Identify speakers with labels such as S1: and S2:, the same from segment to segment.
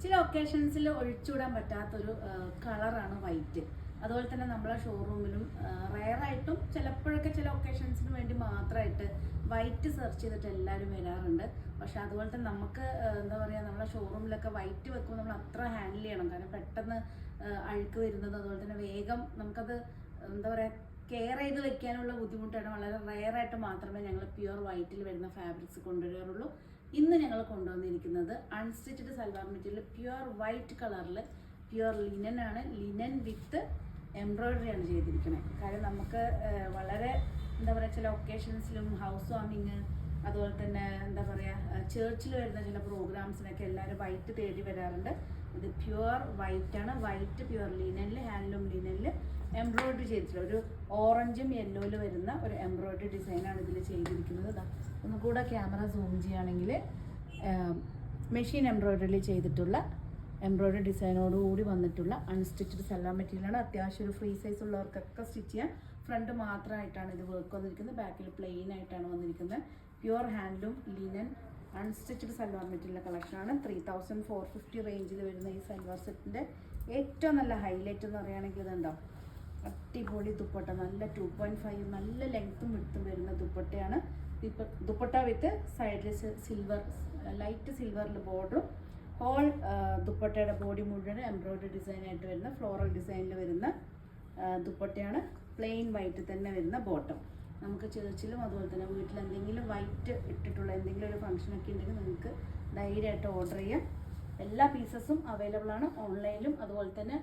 S1: ചില ഒക്കേഷൻസിൽ ഒഴിച്ചുവിടാൻ പറ്റാത്തൊരു കളറാണ് വൈറ്റ്. അതുപോലെ തന്നെ നമ്മളെ ഷോറൂമിലും റയറായിട്ടും ചിലപ്പോഴൊക്കെ ചില ഒക്കേഷൻസിന് വേണ്ടി മാത്രമായിട്ട് വൈറ്റ് സെർച്ച് ചെയ്തിട്ട് എല്ലാവരും വരാറുണ്ട്. പക്ഷെ അതുപോലെ തന്നെ നമുക്ക് എന്താ പറയുക, നമ്മളെ ഷോറൂമിലൊക്കെ വൈറ്റ് വെക്കുമ്പോൾ നമ്മൾ അത്ര ഹാൻഡിൽ ചെയ്യണം. കാരണം പെട്ടെന്ന് അഴുക്ക് വരുന്നത്, അതുപോലെ തന്നെ വേഗം നമുക്കത് എന്താ പറയുക കെയർ ചെയ്ത് വെക്കാനുള്ള ബുദ്ധിമുട്ടാണ്. വളരെ റയറായിട്ട് മാത്രമേ ഞങ്ങൾ പ്യുവർ വൈറ്റിൽ വരുന്ന ഫാബ്രിക്സ് കൊണ്ടുവരാറുള്ളൂ. ഇന്ന് ഞങ്ങൾ കൊണ്ടുവന്നിരിക്കുന്നത് unstitched salwar material pure white കളറിൽ പ്യുവർ ലിനൻ ആണ്. ലിനൻ വിത്ത് എംബ്രോയിഡറി ആണ് ചെയ്തിരിക്കുന്നത്. കാര്യം നമുക്ക് വളരെ എന്താ പറയുക ചില ഒക്കേഷൻസിലും ഹൗസ് വാമിങ്, അതുപോലെ തന്നെ എന്താ പറയുക ചേർച്ചിൽ വരുന്ന ചില പ്രോഗ്രാംസിനൊക്കെ എല്ലാവരും വൈറ്റ് തേടി വരാറുണ്ട്. ഇത് പ്യുവർ വൈറ്റ് ആണ്. വൈറ്റ് പ്യുവർ ലിനനിൽ, ഹാൻഡ്ലൂം ലിനനിൽ എംബ്രോയിഡറി ചെയ്തിട്ടുള്ള ഒരു ഓറഞ്ചും യെല്ലോയിൽ വരുന്ന ഒരു എംബ്രോയിഡറി ഡിസൈനാണ് ഇതിൽ ചെയ്തിരിക്കുന്നത്. ഒന്നുകൂടെ ക്യാമറ സൂം ചെയ്യുകയാണെങ്കിൽ മെഷീൻ എംബ്രോയിഡറിയിൽ ചെയ്തിട്ടുള്ള എംബ്രോയിഡറി ഡിസൈനോടുകൂടി വന്നിട്ടുള്ള അൺസ്റ്റിച്ചഡ് സൽവാർ മെറ്റീരിയലാണ്. അത്യാവശ്യം ഒരു ഫ്രീ സൈസ് ഉള്ളവർക്കൊക്കെ സ്റ്റിച്ച് ചെയ്യാൻ. ഫ്രണ്ട് മാത്രമായിട്ടാണ് ഇത് വർക്ക് വന്നിരിക്കുന്നത്, ബാക്കിൽ പ്ലെയിൻ ആയിട്ടാണ് വന്നിരിക്കുന്നത്. Pure handloom linen unstitched salwar material കളക്ഷനാണ്. 3450 റേഞ്ചിൽ വരുന്ന ഈ സൽവാർ സെറ്റിൻ്റെ ഏറ്റവും നല്ല ഹൈലൈറ്റ് എന്ന് പറയുകയാണെങ്കിൽ ഇതുണ്ടാവും, അടിപൊളി ദുപ്പട്ട. നല്ല 2.5 നല്ല ലെങ്ത്തും വിഡ്ത്തും വരുന്ന ദുപ്പട്ടയാണ്. ദുപ്പട്ട വിത്ത് സൈഡിൽ സിൽവർ, ലൈറ്റ് സിൽവറിൽ ബോർഡറും, ഹോൾ ദുപ്പട്ടയുടെ ബോഡി മുഴുവൻ എംബ്രോയിഡറി ഡിസൈനായിട്ട് വരുന്ന ഫ്ലോറൽ ഡിസൈനിൽ വരുന്ന ദുപ്പട്ടയാണ്. പ്ലെയിൻ വൈറ്റ് തന്നെ വരുന്ന ബോട്ടം. നമുക്ക് ചേർച്ചിലും അതുപോലെ തന്നെ വീട്ടിൽ എന്തെങ്കിലും വൈറ്റ് ഇട്ടിട്ടുള്ള എന്തെങ്കിലും ഒരു ഫംഗ്ഷനൊക്കെ ഉണ്ടെങ്കിൽ നിങ്ങൾക്ക് ധൈര്യമായിട്ട് ഓർഡർ ചെയ്യാം. എല്ലാ പീസസും അവൈലബിൾ ആണ്. ഓൺലൈനിലും അതുപോലെ തന്നെ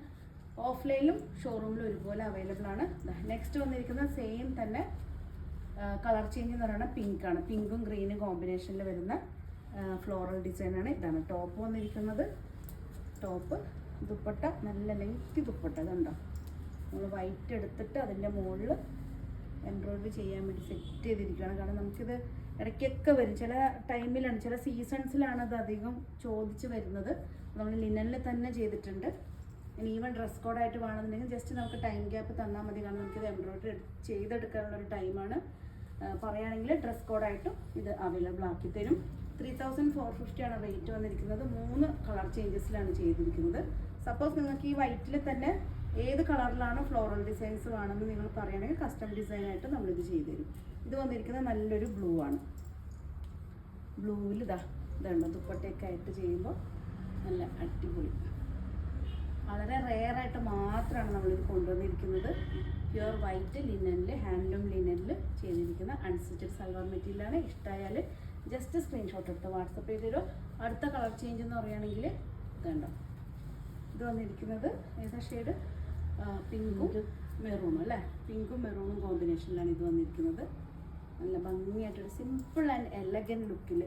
S1: ഓഫ്ലൈനിലും ഷോറൂമിലും ഒരുപോലെ അവൈലബിൾ ആണ്. നെക്സ്റ്റ് വന്നിരിക്കുന്ന സെയിം തന്നെ കളർ ചേഞ്ച് എന്ന് പറയുന്നത് പിങ്കാണ്. പിങ്കും ഗ്രീനും കോമ്പിനേഷനിൽ വരുന്ന ഫ്ലോറൽ ഡിസൈനാണ്. ഇതാണ് ടോപ്പ് വന്നിരിക്കുന്നത്. ടോപ്പ് ദുപ്പട്ട നല്ല ലെങ്തി ദുപ്പട്ട. ഇതുണ്ടോ, നമ്മൾ വൈറ്റ് എടുത്തിട്ട് അതിൻ്റെ മുകളിൽ എംബ്രോയിഡറി ചെയ്യാൻ വേണ്ടി സെറ്റ് ചെയ്തിരിക്കുകയാണ്. കാരണം നമുക്കിത് ഇടയ്ക്കൊക്കെ വരും, ചില ടൈമിലാണ്, ചില സീസൺസിലാണ് അത് അധികം ചോദിച്ച് വരുന്നത്. നമ്മൾ ലിനനിൽ തന്നെ ചെയ്തിട്ടുണ്ട്. ഇനി ഈവൻ ഡ്രസ് കോഡായിട്ട് വേണമെന്നുണ്ടെങ്കിൽ ജസ്റ്റ് നമുക്ക് ടൈം ഗ്യാപ്പ് തന്നാൽ മതി. കാരണം നമുക്കിത് എംബ്രോയിഡറി ചെയ്തെടുക്കാനുള്ളൊരു ടൈമാണ്. പറയുകയാണെങ്കിൽ ഡ്രസ് കോഡായിട്ടും ഇത് അവൈലബിൾ ആക്കി തരും. 3450 ആണ് റേറ്റ് വന്നിരിക്കുന്നത്. 3 കളർ ചേഞ്ചസിലാണ് ചെയ്തിരിക്കുന്നത്. സപ്പോസ് നിങ്ങൾക്ക് ഈ വൈറ്റിൽ തന്നെ ഏത് കളറിലാണ് ഫ്ലോറൽ ഡിസൈൻസ് വേണമെന്ന് നിങ്ങൾ പറയുകയാണെങ്കിൽ കസ്റ്റം ഡിസൈനായിട്ട് നമ്മളിത് ചെയ്തു തരും. ഇത് വന്നിരിക്കുന്നത് നല്ലൊരു ബ്ലൂ ആണ്. ബ്ലൂവിൽ ഇതുണ്ട് ദുപ്പട്ടയൊക്കെ ആയിട്ട് ചെയ്യുമ്പോൾ നല്ല അടിപൊളി. വളരെ റെയറായിട്ട് മാത്രമാണ് നമ്മളിത് കൊണ്ടുവന്നിരിക്കുന്നത്. പ്യുവർ വൈറ്റ് ലിനനിൽ, ഹാൻഡ്ലൂം ലിനനിൽ ചെയ്തിരിക്കുന്ന അൺസ്റ്റിച്ചഡ് സൽവാർ മെറ്റീരിയലാണ്. ഇഷ്ടമായാൽ ജസ്റ്റ് സ്ക്രീൻഷോട്ട് എടുത്ത് വാട്സപ്പ് ചെയ്തൊരു. അടുത്ത കളർ ചേഞ്ച് എന്ന് പറയുകയാണെങ്കിൽ ഇതുണ്ടോ, ഇത് വന്നിരിക്കുന്നത് ഏതാ ഷെയ്ഡ്, പിങ്കും മെറൂണും അല്ലേ. പിങ്കും മെറൂണും കോമ്പിനേഷനിലാണ് ഇത് വന്നിരിക്കുന്നത്. നല്ല ഭംഗിയായിട്ടൊരു സിമ്പിൾ ആൻഡ് എലഗൻറ്റ് ലുക്കിൽ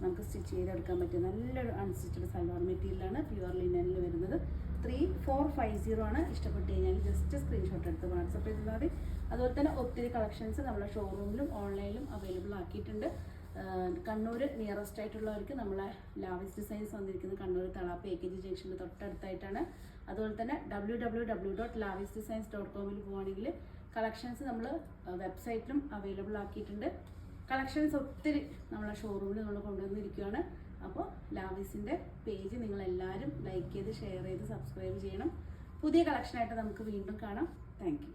S1: നമുക്ക് സ്റ്റിച്ച് ചെയ്തെടുക്കാൻ പറ്റിയ നല്ലൊരു അൺസ്റ്റിച്ചഡ് സൽവാർ മെറ്റീരിയലാണ്. പ്യുവർ ലിനനിൽ വരുന്നത്. 3450 ആണ്. ഇഷ്ടപ്പെട്ട് കഴിഞ്ഞാൽ ജസ്റ്റ് സ്ക്രീൻഷോട്ട് എടുത്ത് വാട്സപ്പ് ചെയ്താൽ മതി. അതുപോലെ തന്നെ ഒത്തിരി കളക്ഷൻസ് നമ്മളെ ഷോറൂമിലും ഓൺലൈനിലും അവൈലബിൾ ആക്കിയിട്ടുണ്ട്. കണ്ണൂർ നിയറസ്റ്റ് ആയിട്ടുള്ളവർക്ക് നമ്മളെ ലാവിസ് ഡിസൈൻസ് വന്നിരിക്കുന്നത് കണ്ണൂർ തളാപ്പ് AKG ജംഗ്ഷൻ്റെ തൊട്ടടുത്തായിട്ടാണ്. അതുപോലെ തന്നെ www.lavisdesigns.com പോവുകയാണെങ്കിൽ കളക്ഷൻസ് നമ്മൾ വെബ്സൈറ്റിലും അവൈലബിൾ ആക്കിയിട്ടുണ്ട്. കളക്ഷൻസ് ഒത്തിരി നമ്മളെ ഷോറൂമിൽ നമ്മൾ കൊണ്ടുവന്നിരിക്കുകയാണ്. അപ്പോൾ ലാവിസിൻ്റെ പേജ് നിങ്ങളെല്ലാവരും ലൈക്ക് ചെയ്ത് ഷെയർ ചെയ്ത് സബ്സ്ക്രൈബ് ചെയ്യണം. പുതിയ കളക്ഷനായിട്ട് നമുക്ക് വീണ്ടും കാണാം. Thank you.